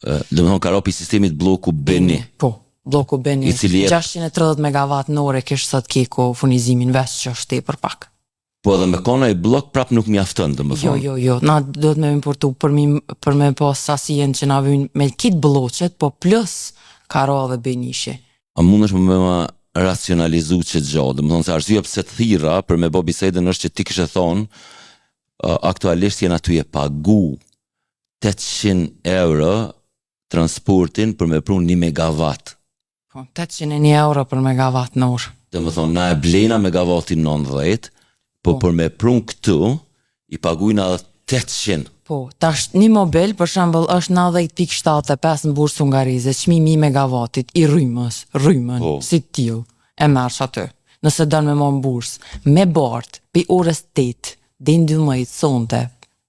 Domethënë ka ropi sistemit bloku Beni. Po, bloku Beni. 630 megawatt në ore kish sot keko furnizimin veç që është tepër pak. Po edhe me kona i blok prap nuk mjafton, domethënë. Jo, na duhet me importu për me pas sasien që na vijnë me kit bloqet, po plus ka ra dhe Benishi. A mundesh me ma racionalizu që gjatë, domethënë se arsyeja pse të thirra për me bë bisedën është që ti kishe thonë aktualisht jena ty e pagu 800 euro transportin për me prun 1 megawatt. Po, 801 euro për megawatt në orë. Domethënë na e blejna megawattin 90, po për me prun këtu i pagujna edhe 800. Po, tash një mobil për shembull është 90.75 në bursë hungarize, çmimi i megawattit i rrymën, si tillë, e marrsh aty. Nëse don me marr në bursë, me bart, pe orës 8, deri në 12 sonte,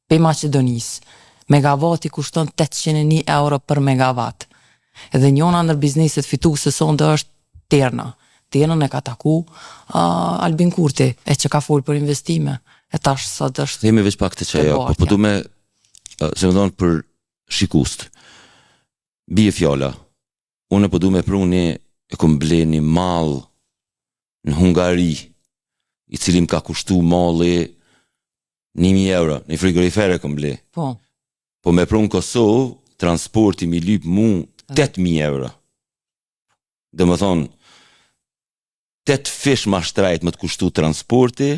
pe Maqedonisë, megawatti kushton 801 euro për megawatt. Edhe njëna ndër bizneset fituese sonte është Terna. Ternën e ka taku Albin Kurti, e që ka folë për investime. E tash sot është... Themi veç pak të qeja, po du me, se më thonë për shikust. Bije fjalla, unë po du me pruni e kom ble një mall në Hungari, i cili më ka kushtu malli 1.000 euro, një frigorifere kom ble. Po me prunë Kosovë, transporti mi lyp mu 8.000 euro. Dhe më thonë, 8 fish ma shtrajt më të kushtu transporti,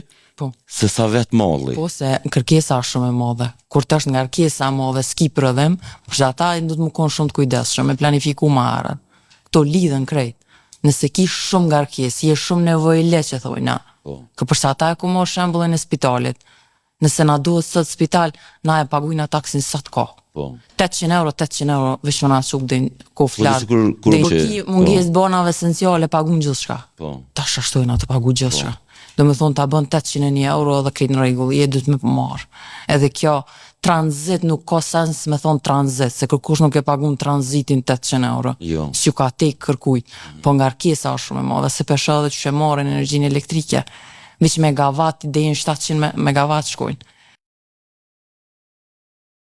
se sa vetë malli. Po, se kërkesa është shumë e madhe. Kur të është nga kërkesa e madhe, s'ki prodhem, përshë ata du të më konë shumë të kujdesshëm, me planifiku ma arën. Këto lidhen krejt. Nëse ki shumë nga kërkesë, je shumë nevoj le që thojna. Përshë ata e ku mo shembullin e spitalit. Nëse na duhet sot spital, na e pagujna taksin sot ka. 800 euro, veç më na quk dhe ko flarë. Dhe ki munges bonave esenciale pagun gjithë shka. Ta shashtojna të pagu gjithë shka. Do me thonë ta bën 801 euro dhe krejt në regull, je du të me pëmarë. Edhe kjo tranzit nuk ka sens me thonë tranzit, se kërkush nuk e pagun tranzitin 800 euro. Si ju ka tek kërkujt. Po nga rkesa është shumë e madhe, se pesha dhe që marrin energjinë elektrike. Veç megawatt dhe 700 megawatt shkojnë.